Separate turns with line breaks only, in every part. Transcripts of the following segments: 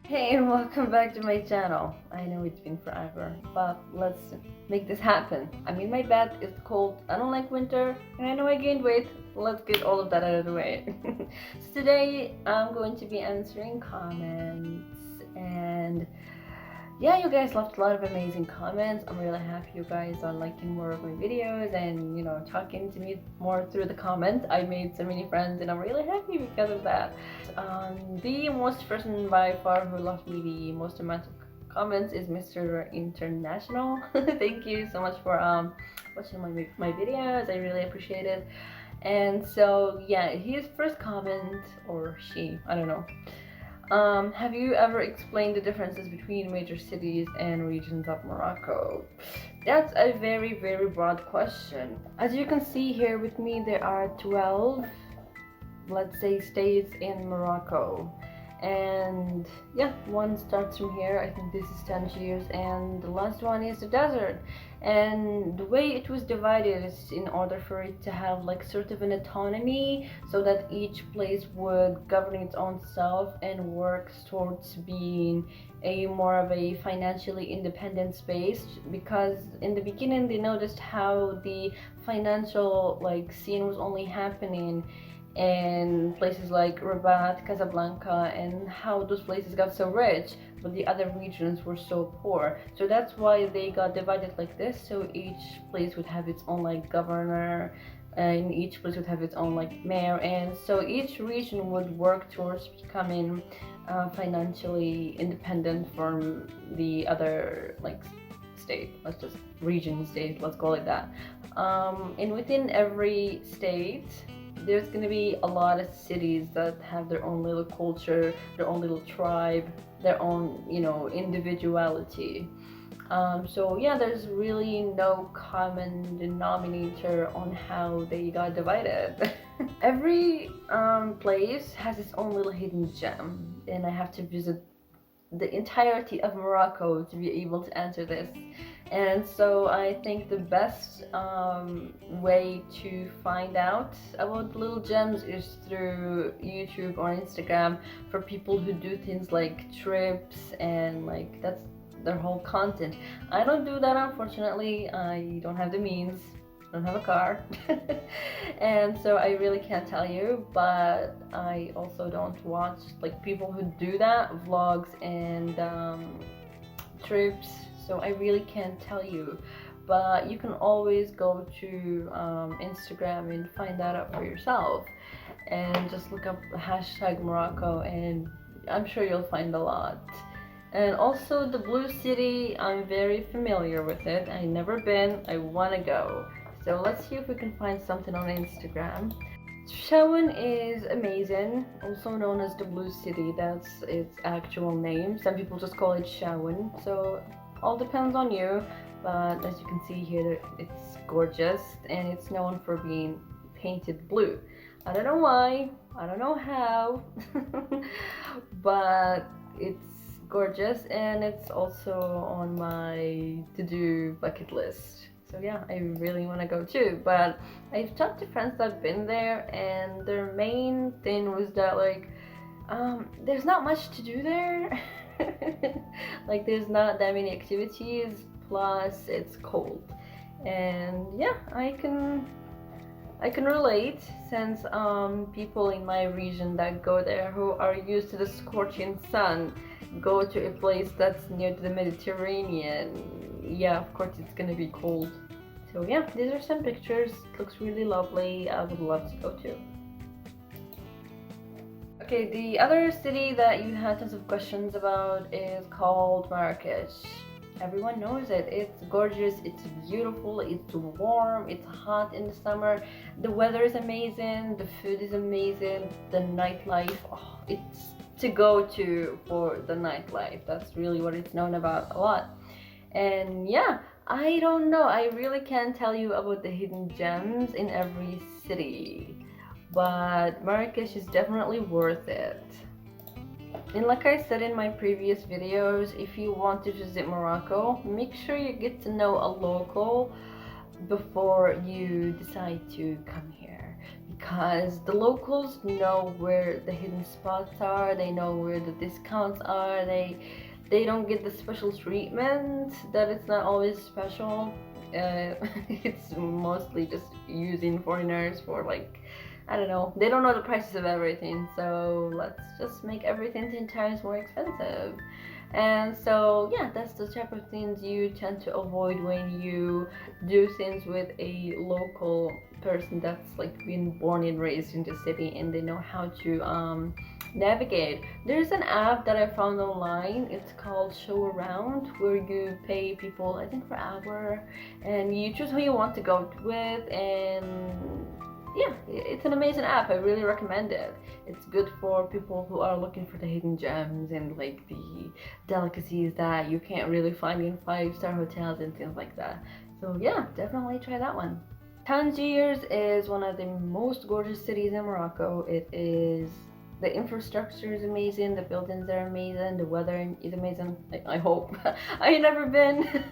Hey, and welcome back to my channel. I know it's been forever, but let's make this happen. I'm in my bed, it's cold, I don't like winter, and I know I gained weight. Let's get all of that out of the way. So today I'm going to be answering comments, and yeah, you guys left a lot of amazing comments. I'm really happy you guys are liking more of my videos and talking to me more through the comments. I made so many friends and I'm really happy because of that. The most person by far who left me the most amount of comments is Mr. International. Thank you so much for watching my videos. I really appreciate it. And so yeah, his first comment, or she, I don't know. Have you ever explained the differences between major cities and regions of Morocco? That's a very, very broad question. As you can see here with me, there are 12, let's say, states in Morocco. And yeah, one starts from here. I think this is Tangier, and the last one is the desert. And the way it was divided is in order for it to have like sort of an autonomy, so that each place would govern its own self and works towards being a more of a financially independent space. Because in the beginning they noticed how the financial scene was only happening in places like Rabat, Casablanca, and how those places got so rich, but the other regions were so poor. So that's why they got divided like this. So each place would have its own governor, and each place would have its own mayor, and so each region would work towards becoming financially independent from the other state. Let's just region state. Let's call it that. And within every state, there's going to be a lot of cities that have their own little culture, their own little tribe, their own, individuality. So yeah, there's really no common denominator on how they got divided. Every place has its own little hidden gem, and I have to visit the entirety of Morocco to be able to answer this. And so I think the best way to find out about little gems is through YouTube or Instagram, for people who do things like trips, and that's their whole content. I don't do that, unfortunately. I don't have the means, don't have a car. And so I really can't tell you, but I also don't watch people who do that, vlogs and trips, so I really can't tell you. But you can always go to Instagram and find that out for yourself, and just look up hashtag Morocco, and I'm sure you'll find a lot. And also the Blue City, I'm very familiar with it. I never been, I want to go. So let's see if we can find something on Instagram. Chefchaouen is amazing, also known as the Blue City. That's its actual name. Some people just call it Chaouen, so all depends on you. But as you can see here, it's gorgeous, and it's known for being painted blue. I don't know why, I don't know how, but it's gorgeous, and it's also on my to-do bucket list. So yeah, I really want to go too. But I've talked to friends that have been there, and their main thing was that there's not much to do there. There's not that many activities, plus it's cold. And yeah, I can relate, since people in my region that go there, who are used to the scorching sun, go to a place that's near to the Mediterranean. Yeah, of course it's gonna be cold. So yeah, these are some pictures. It looks really lovely. I would love to go to. Okay, the other city that you had tons of questions about is called Marrakesh. Everyone knows it. It's gorgeous, it's beautiful, it's warm, it's hot in the summer. The weather is amazing, the food is amazing, the nightlife, oh, it's to go to for the nightlife. That's really what it's known about a lot. And yeah, I don't know, I really can't tell you about the hidden gems in every city, but Marrakesh is definitely worth it. And like I said in my previous videos, if you want to visit Morocco, make sure you get to know a local before you decide to come here, because the locals know where the hidden spots are, they know where the discounts are, they don't get the special treatment, that it's not always special. It's mostly just using foreigners for like, I don't know, they don't know the prices of everything, so let's just make everything 10 times more expensive. And so yeah, that's the type of things you tend to avoid when you do things with a local person that's like been born and raised in the city and they know how to navigate. There's an app that I found online, it's called Shouldnt, where you pay people I think per hour and you choose who you want to go with, and yeah, it's an amazing app. I really recommend it. It's good for people who are looking for the hidden gems and like the delicacies that you can't really find in 5-star hotels and things like that. So yeah, definitely try that one. Tangier is one of the most gorgeous cities in Morocco. It is, the infrastructure is amazing, the buildings are amazing, the weather is amazing. I hope. I've never been,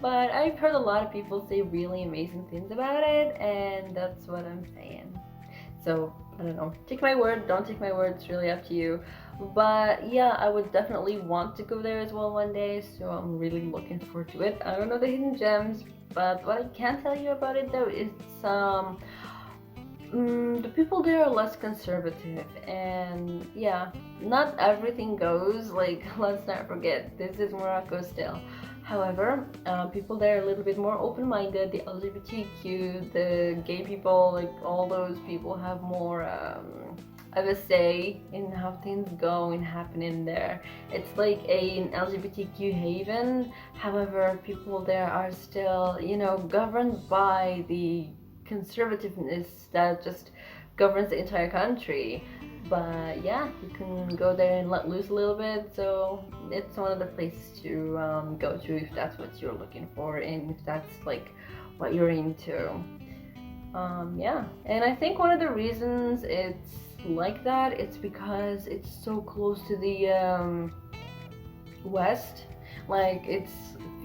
but I've heard a lot of people say really amazing things about it, and that's what I'm saying. So I don't know, take my word, don't take my word, it's really up to you. But yeah, I would definitely want to go there as well one day, so I'm really looking forward to it. I don't know the hidden gems, but what I can tell you about it though is the people there are less conservative, and yeah, not everything goes, like, let's not forget, this is Morocco still. However, people there are a little bit more open-minded. The LGBTQ, the gay people, like all those people have more of a say in how things go and happen in there. It's like an LGBTQ haven. However, people there are still, you know, governed by the conservativeness that just governs the entire country. But yeah, you can go there and let loose a little bit, so it's one of the places to go to if that's what you're looking for and if that's like what you're into. Yeah, and I think one of the reasons it's like that, it's because it's so close to the west. Like, it's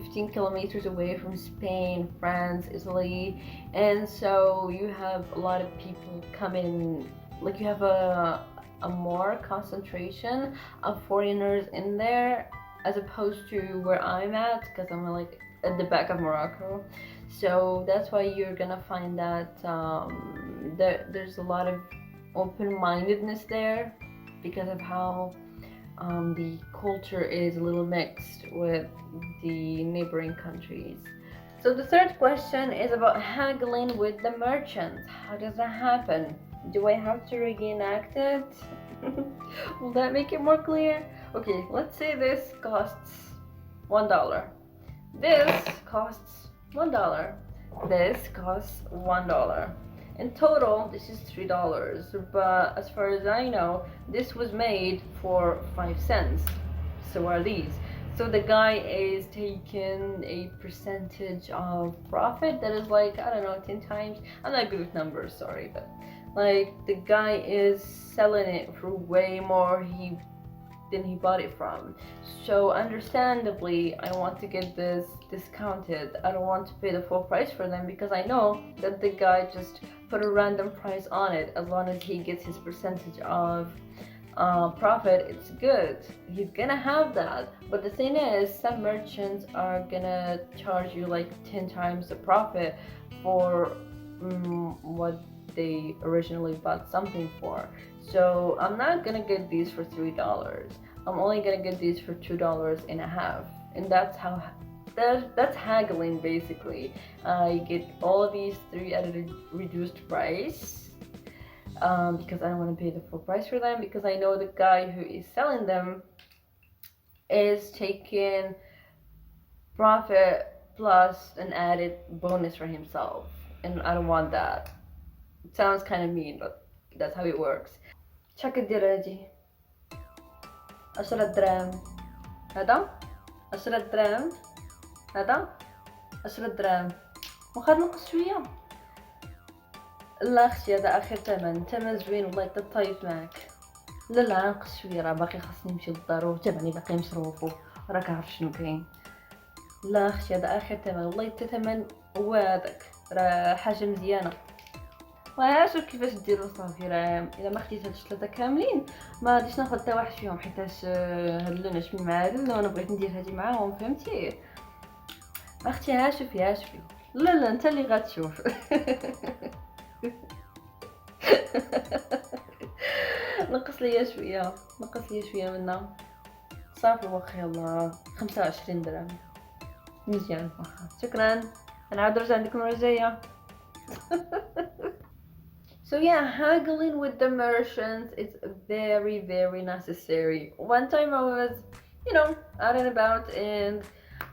15 kilometers away from Spain, France, Italy, and so you have a lot of people coming, like you have a more concentration of foreigners in there as opposed to where I'm at, because I'm like at the back of Morocco. So that's why you're gonna find that there's a lot of open-mindedness there because of how the culture is a little mixed with the neighboring countries. So the third question is about haggling with the merchants. How does that happen? Do I have to reenact it? Will that make it more clear? Okay, let's say this costs $1. This costs $1. This costs $1. In total, this is $3, but as far as I know, this was made for 5 cents. So are these. So the guy is taking a percentage of profit that is like, I don't know, 10 times. I'm not good with numbers, sorry, but like the guy is selling it for way more than he bought it from. So understandably, I want to get this discounted. I don't want to pay the full price for them because I know that the guy just put a random price on it. As long as he gets his percentage of profit, it's good. He's gonna have that. But the thing is, some merchants are gonna charge you like 10 times the profit for what they originally bought something for. So I'm not gonna get these for $3. I'm only gonna get these for $2.50, and that's how that's haggling basically. I get all of these 3 at a reduced price because I don't want to pay the full price for them, because I know the guy who is selling them is taking profit plus an added bonus for himself, and I don't want that. It sounds kind of mean, but that's how it works. شحال كدير هادي؟ 10 دراهم. هذا 10 دراهم. هذا 10 دراهم. واخا نقص شويه. لا اختي هذا اخر ثمن زوين والله حتى طايف معاك. لا نقص شويه، راه باقي خاصني نمشي للدار وتابعني باقي مصروفو، راك عارف شنو كاين. لا اختي هذا اخر ثمن والله حتى ثمن هو هذاك، راه حاجه مزيانه. وها شوف كيفاش ديروا صافي. راه الا ما خديت هاد الثلاثه كاملين ما غاديش ناخذ حتى واحد فيهم، حيتاش هاد اللون عجبني مع هاد اللون، بغيت ندير هادي معاهم، فهمتي؟ اختي ها شوفي ها شوفي. لا انت اللي غتشوف. نقص ليا شويه منها صافي. واخا يلا 25 درهم مزيان. واخا شكرا، انا عاد نرجع عندكم المره الجايه. So yeah, haggling with the merchants is very necessary. One time I was, out and about, and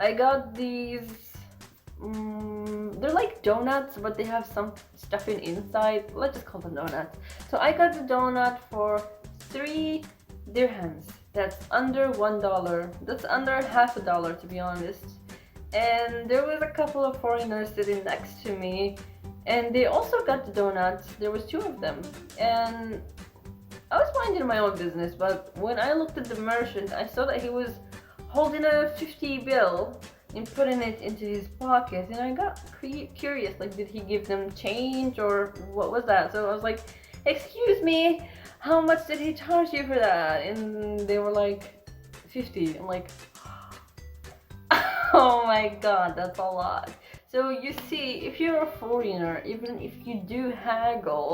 I got these. They're like donuts, but they have some stuffing inside. Let's just call them donuts. So I got the donut for 3 dirhams. That's under $1. That's under half a dollar, to be honest. And there was a couple of foreigners sitting next to me, and they also got the donuts. There was 2 of them, and I was minding my own business, but when I looked at the merchant, I saw that he was holding a 50 bill and putting it into his pocket, and I got curious, like, did he give them change or what was that? So I was like, excuse me, how much did he charge you for that? And they were like, 50. I'm like, oh my god, that's a lot. So you see, if you're a foreigner, even if you do haggle,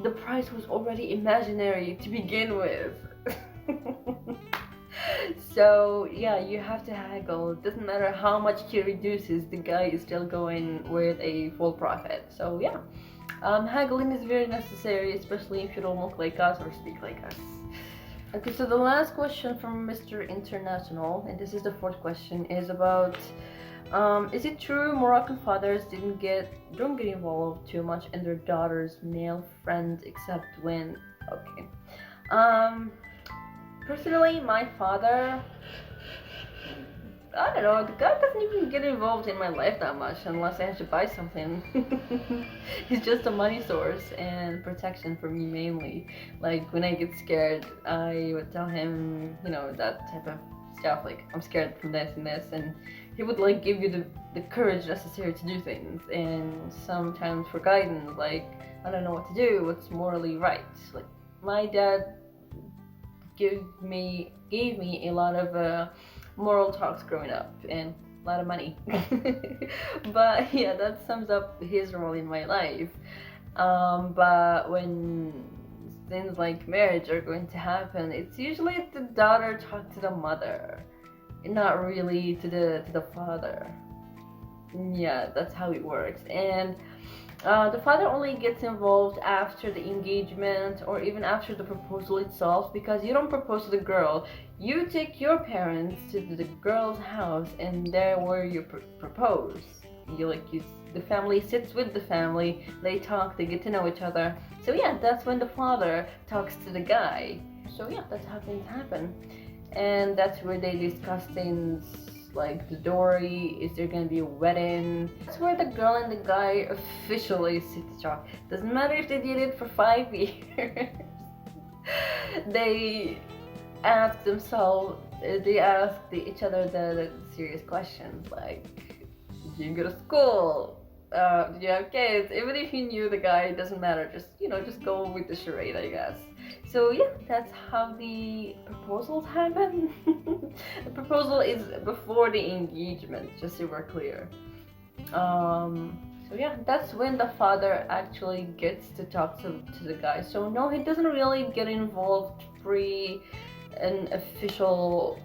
the price was already imaginary to begin with. So yeah, you have to haggle. It doesn't matter how much he reduces, the guy is still going with a full profit. So yeah, haggling is very necessary, especially if you don't look like us or speak like us. Okay, so the last question from Mr. International, and this is the 4th question, is about is it true Moroccan fathers don't get involved too much in their daughter's male friends except when okay. Personally, my father, I don't know, the guy doesn't even get involved in my life that much unless I have to buy something. He's just a money source and protection for me mainly. Like when I get scared, I would tell him, that type of stuff, like I'm scared from this and this, and he would like give you the courage necessary to do things, and sometimes for guidance, like I don't know what to do, what's morally right. Like my dad gave me a lot of moral talks growing up and a lot of money. But yeah, that sums up his role in my life. But when things like marriage are going to happen, it's usually the daughter talk to the mother, not really to the father. Yeah, that's how it works. And the father only gets involved after the engagement or even after the proposal itself, because you don't propose to the girl, you take your parents to the girl's house and there where you propose. The family sits with the family, they talk, they get to know each other. So yeah, that's when the father talks to the guy. So yeah, that's how things happen. And that's where they discuss things like the dowry, is there gonna be a wedding? That's where the girl and the guy officially sit to talk. Doesn't matter if they did it for 5 years. They ask each other the serious questions, like, did you go to school? Did you have kids? Even if you knew the guy, it doesn't matter. Just go with the charade, I guess. So yeah, that's how the proposals happen. The proposal is before the engagement, just so we're clear. So yeah, that's when the father actually gets to talk to the guy. So no, he doesn't really get involved pre an official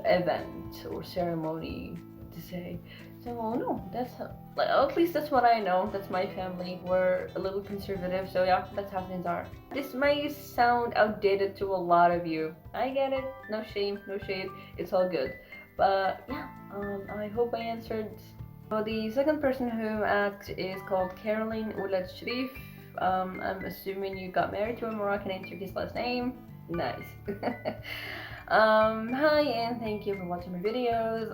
event or ceremony, to say. So no, that's at least that's what I know. That's my family. We're a little conservative, so yeah, that's how things are. This may sound outdated to a lot of you. I get it. No shame, no shade. It's all good. But yeah, I hope I answered. So the second person who asked is called Caroline Oulad Sharif. I'm assuming you got married to a Moroccan and took his last name. Nice. Hi, and thank you for watching my videos.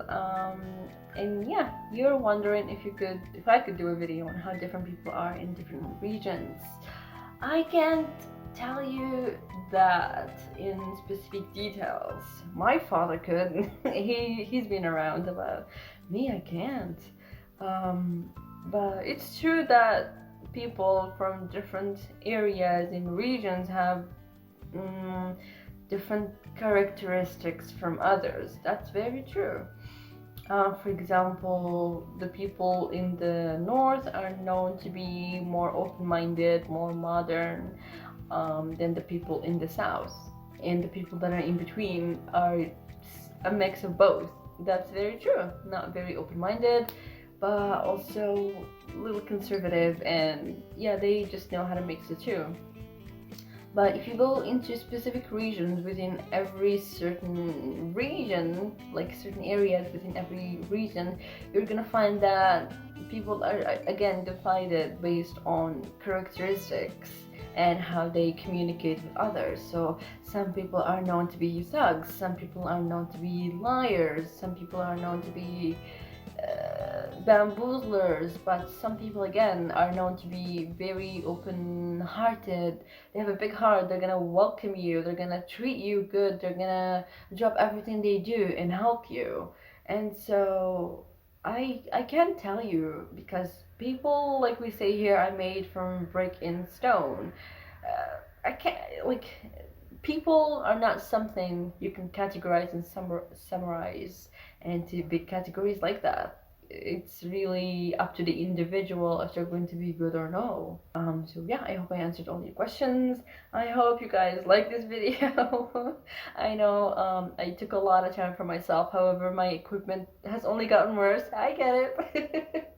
And yeah, you're wondering if I could do a video on how different people are in different regions. I can't tell you that in specific details. My father could. He's been around, but me, I can't. But it's true that people from different areas and regions have mm, different characteristics from others. That's very true. For example, the people in the north are known to be more open-minded, more modern than the people in the south. And the people that are in between are a mix of both. That's very true. Not very open-minded, but also a little conservative, and yeah, they just know how to mix the two. But if you go into specific regions within every certain region, like certain areas within every region, you're gonna find that people are again divided based on characteristics and how they communicate with others. So some people are known to be thugs, some people are known to be liars, some people are known to be bamboozlers, but some people again are known to be very open-hearted. They have a big heart. They're gonna welcome you, they're gonna treat you good, they're gonna drop everything they do and help you. And so I can't tell you, because people, like we say here, are made from brick and stone. I can't, like, people are not something you can categorize and summarize into big categories like that. It's really up to the individual if they're going to be good or no. So yeah, I hope I answered all your questions. I hope you guys like this video. I know I took a lot of time for myself, however my equipment has only gotten worse. I get it.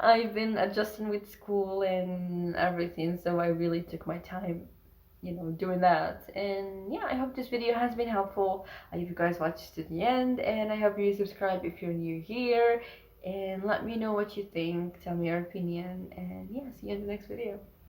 I've been adjusting with school and everything, so I really took my time, you know, doing that. And yeah, I hope this video has been helpful. I hope you guys watched to the end, and I hope you subscribe if you're new here, and let me know what you think. Tell me your opinion, and yeah, see you in the next video.